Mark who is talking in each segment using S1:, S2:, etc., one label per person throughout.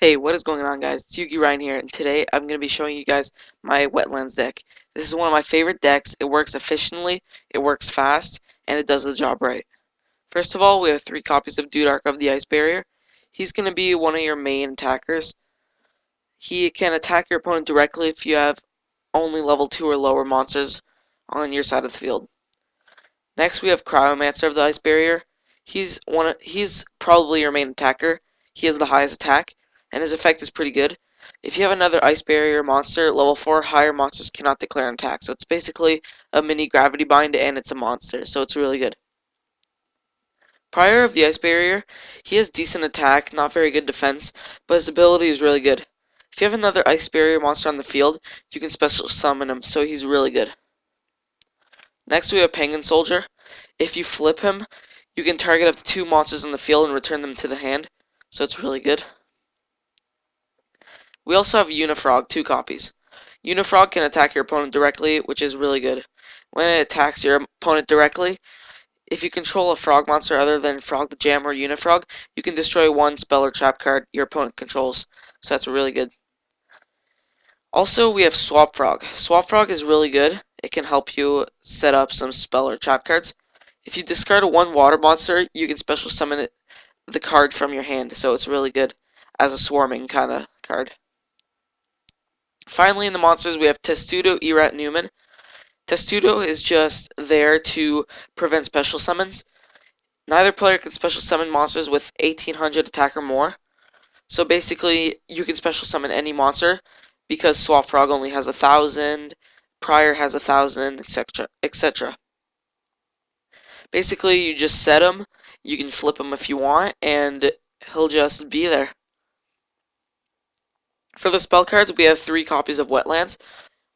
S1: Hey, what is going on, guys? It's Yugi Ryan here, and today I'm going to be showing you guys my Wetlands deck. This is one of my favorite decks. It works efficiently, it works fast, and it does the job right. First of all, we have 3 copies of Dude Arc of the Ice Barrier. He's going to be one of your main attackers. He can attack your opponent directly if you have only level 2 or lower monsters on your side of the field. Next, we have Cryomancer of the Ice Barrier. He's probably your main attacker. He has the highest attack, and his effect is pretty good. If you have another Ice Barrier monster, level 4 higher monsters cannot declare an attack. So it's basically a mini Gravity Bind, and it's a monster, so it's really good. Prior of the Ice Barrier, he has decent attack, not very good defense, but his ability is really good. If you have another Ice Barrier monster on the field, you can special summon him, so he's really good. Next, we have Penguin Soldier. If you flip him, you can target up to 2 monsters on the field and return them to the hand, so it's really good. We also have Unifrog, 2 copies. Unifrog can attack your opponent directly, which is really good. When it attacks your opponent directly, if you control a frog monster other than Frog the Jam or Unifrog, you can destroy 1 spell or trap card your opponent controls, so that's really good. Also, we have Swap Frog. Swap Frog is really good. It can help you set up some spell or trap cards. If you discard a 1 water monster, you can special summon the card from your hand, so it's really good as a swarming kind of card. Finally, in the monsters, we have Testudo, Erat, Newman. Testudo is just there to prevent special summons. Neither player can special summon monsters with 1800 attack or more. So basically, you can special summon any monster because Swap Frog only has 1000, Prior has 1000, etc., etc. Basically, you just set him, you can flip him if you want, and he'll just be there. For the spell cards, we have 3 copies of Wetlands.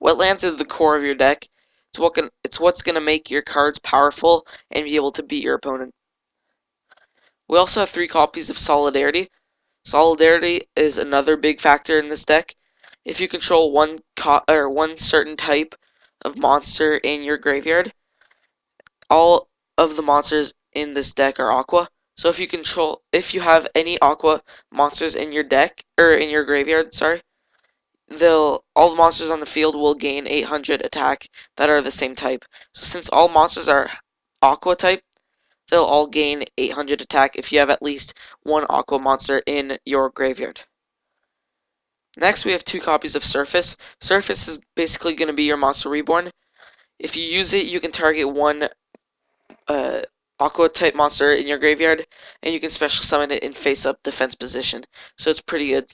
S1: Wetlands is the core of your deck. It's what's going to make your cards powerful and be able to beat your opponent. We also have 3 copies of Solidarity. Solidarity is another big factor in this deck. If you control one certain type of monster in your graveyard, all of the monsters in this deck are Aqua. So if you have any Aqua monsters in your deck or in your graveyard, sorry, all the monsters on the field will gain 800 attack that are the same type. So since all monsters are Aqua type, they'll all gain 800 attack if you have at least 1 Aqua monster in your graveyard. Next, we have 2 copies of Surface. Surface is basically going to be your Monster Reborn. If you use it, you can target 1 Aqua type monster in your graveyard, and you can special summon it in face-up defense position. So it's pretty good.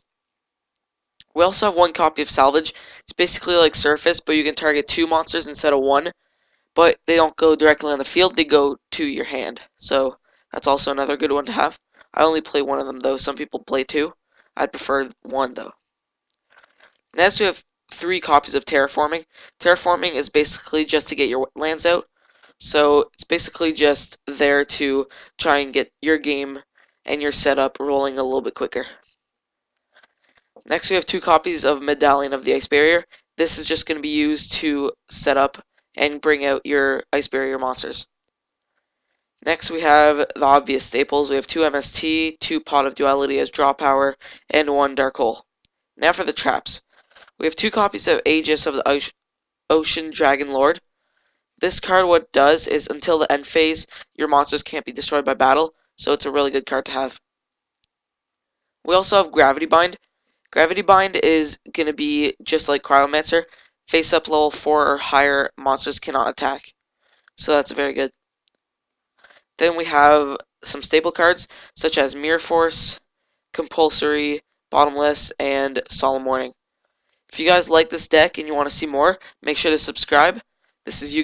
S1: We also have 1 copy of Salvage. It's basically like Surface, but you can target 2 monsters instead of 1. But they don't go directly on the field, they go to your hand. So that's also another good one to have. I only play 1 of them though. Some people play 2. I'd prefer 1 though. Next we have 3 copies of Terraforming. Terraforming is basically just to get your lands out. So it's basically just there to try and get your game and your setup rolling a little bit quicker. Next we have 2 copies of Medallion of the Ice Barrier. This is just going to be used to set up and bring out your Ice Barrier monsters. Next we have the obvious staples. We have 2 MST, 2 Pot of Duality as draw power, and 1 Dark Hole. Now for the traps. We have 2 copies of Aegis of the Ocean Dragon Lord. This card, what it does is until the end phase, your monsters can't be destroyed by battle, so it's a really good card to have. We also have Gravity Bind. Gravity Bind is going to be just like Cryomancer. Face up level 4 or higher monsters cannot attack. So that's very good. Then we have some staple cards such as Mirror Force, Compulsory, Bottomless, and Solemn Warning. If you guys like this deck and you want to see more, make sure to subscribe. This is you.